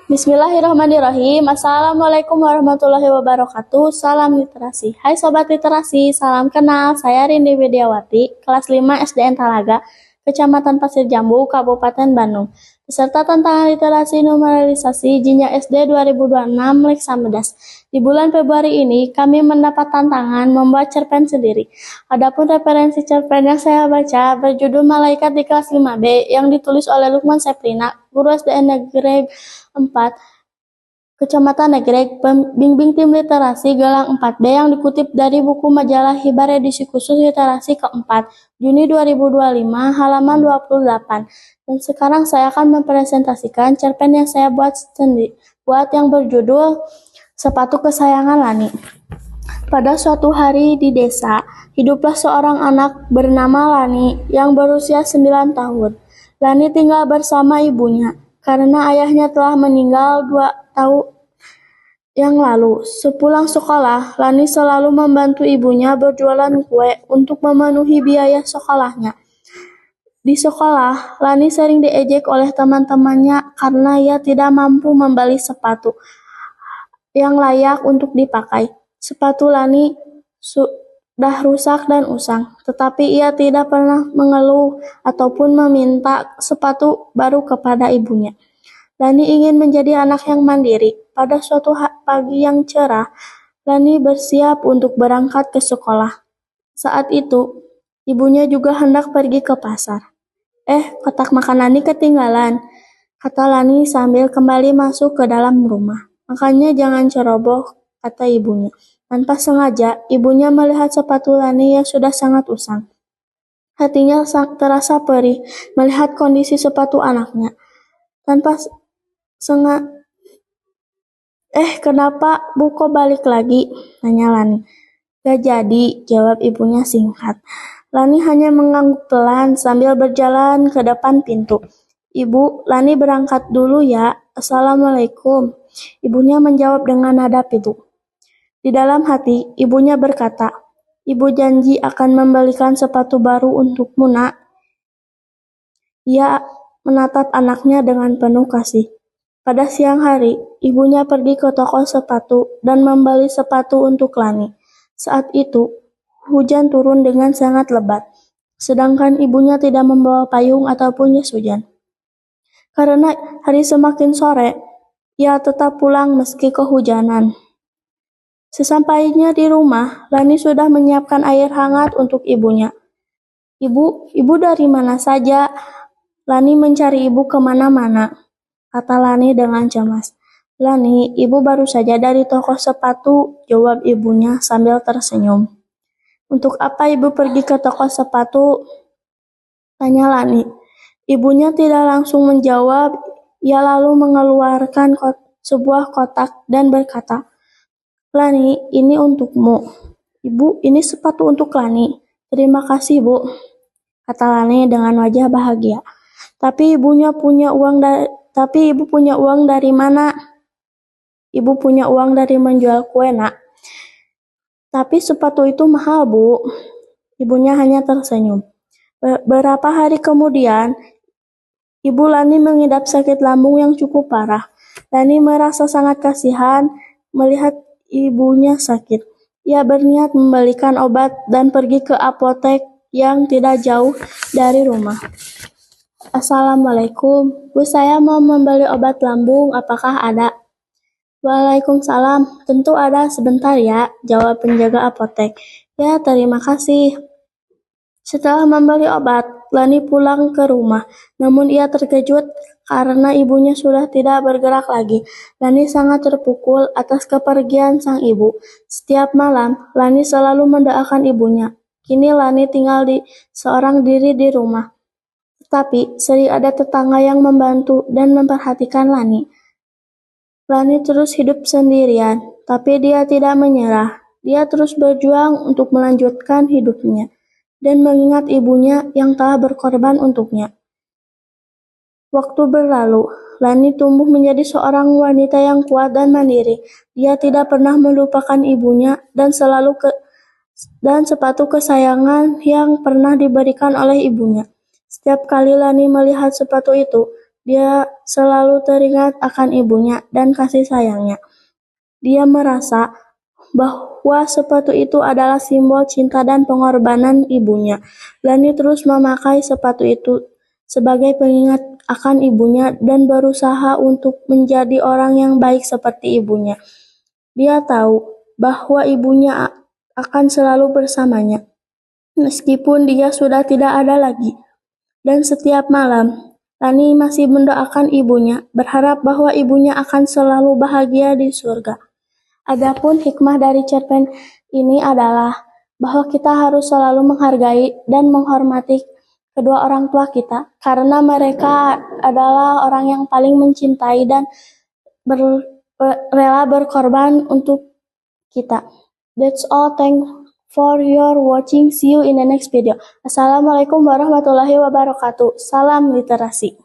Bismillahirrahmanirrahim. Assalamualaikum warahmatullahi wabarakatuh. Salam literasi. Hai Sobat Literasi, salam kenal. Saya Rindi Widiawati, kelas 5 SDN Talaga, Kecamatan Pasir Jambu, Kabupaten Bandung. Peserta tantangan literasi numeralisasi Jinjang SD 2026 Leksa Medas. Di bulan Februari ini, kami mendapat tantangan membuat cerpen sendiri. Adapun referensi cerpen yang saya baca berjudul Malaikat di kelas 5B yang ditulis oleh Lukman Seprina, guru SDN Negeri 4, Kecamatan Nagreg, pembimbing tim literasi Gelang 4B yang dikutip dari buku majalah Hibar edisi khusus literasi keempat, Juni 2025, halaman 28. Dan sekarang saya akan mempresentasikan cerpen yang saya buat yang berjudul Sepatu Kesayangan Lani. Pada suatu hari di desa, hiduplah seorang anak bernama Lani yang berusia 9 tahun. Lani tinggal bersama ibunya karena ayahnya telah meninggal 2 tahun yang lalu. Sepulang sekolah, Lani selalu membantu ibunya berjualan kue untuk memenuhi biaya sekolahnya. Di sekolah, Lani sering diejek oleh teman-temannya karena ia tidak mampu membeli sepatu yang layak untuk dipakai. Sepatu Lani sudah rusak dan usang, tetapi ia tidak pernah mengeluh ataupun meminta sepatu baru kepada ibunya. Lani ingin menjadi anak yang mandiri. Pada suatu pagi yang cerah, Lani bersiap untuk berangkat ke sekolah. Saat itu, ibunya juga hendak pergi ke pasar. Kotak makan Lani ketinggalan, kata Lani sambil kembali masuk ke dalam rumah. Makanya jangan ceroboh, kata ibunya. Tanpa sengaja, ibunya melihat sepatu Lani yang sudah sangat usang. Hatinya terasa perih melihat kondisi sepatu anaknya. Tanpa sengaja, kenapa Bu kok balik lagi? Tanya Lani. Gak jadi, jawab ibunya singkat. Lani hanya mengangguk pelan sambil berjalan ke depan pintu. Ibu, Lani berangkat dulu ya. Assalamualaikum. Ibunya menjawab dengan nada pilu. Di dalam hati, ibunya berkata, Ibu janji akan membelikan sepatu baru untukmu, nak. Ia menatap anaknya dengan penuh kasih. Pada siang hari, ibunya pergi ke toko sepatu dan membeli sepatu untuk Lani. Saat itu, hujan turun dengan sangat lebat, sedangkan ibunya tidak membawa payung ataupun jas hujan. Karena hari semakin sore, ia tetap pulang meski kehujanan. Sesampainya di rumah, Lani sudah menyiapkan air hangat untuk ibunya. Ibu dari mana saja? Lani mencari ibu kemana-mana, kata Lani dengan cemas. Lani, ibu baru saja dari toko sepatu, jawab ibunya sambil tersenyum. Untuk apa ibu pergi ke toko sepatu? Tanya Lani. Ibunya tidak langsung menjawab, ia lalu mengeluarkan sebuah kotak dan berkata, Lani, ini untukmu. Ibu, ini sepatu untuk Lani. Terima kasih, Bu, kata Lani dengan wajah bahagia. Tapi ibu punya uang dari mana? Ibu punya uang dari menjual kue, nak. Tapi sepatu itu mahal, Bu. Ibunya hanya tersenyum. Beberapa hari kemudian, Ibu Lani mengidap sakit lambung yang cukup parah. Lani merasa sangat kasihan melihat ibunya sakit. Ia berniat membelikan obat dan pergi ke apotek yang tidak jauh dari rumah. Assalamualaikum, Bu, saya mau membeli obat lambung, apakah ada? Waalaikumsalam, tentu ada, sebentar ya, jawab penjaga apotek. Ya, terima kasih. Setelah membeli obat, Lani pulang ke rumah, namun ia terkejut karena ibunya sudah tidak bergerak lagi. Lani sangat terpukul atas kepergian sang ibu. Setiap malam, Lani selalu mendoakan ibunya. Kini Lani tinggal seorang diri di rumah. Tetapi sering ada tetangga yang membantu dan memperhatikan Lani. Lani terus hidup sendirian, tapi dia tidak menyerah. Dia terus berjuang untuk melanjutkan hidupnya dan mengingat ibunya yang telah berkorban untuknya. Waktu berlalu, Lani tumbuh menjadi seorang wanita yang kuat dan mandiri. Dia tidak pernah melupakan ibunya dan sepatu kesayangan yang pernah diberikan oleh ibunya. Setiap kali Lani melihat sepatu itu, Dia selalu teringat akan ibunya dan kasih sayangnya. Dia merasa bahwa sepatu itu adalah simbol cinta dan pengorbanan ibunya. Lani terus memakai sepatu itu sebagai pengingat akan ibunya dan berusaha untuk menjadi orang yang baik seperti ibunya. Dia tahu bahwa ibunya akan selalu bersamanya, meskipun dia sudah tidak ada lagi. Dan setiap malam, Lani masih mendoakan ibunya, berharap bahwa ibunya akan selalu bahagia di surga. Adapun hikmah dari cerpen ini adalah bahwa kita harus selalu menghargai dan menghormati kedua orang tua kita, karena mereka adalah orang yang paling mencintai dan rela berkorban untuk kita. That's all. Thanks for your watching. See you in the next video. Assalamualaikum warahmatullahi wabarakatuh. Salam literasi.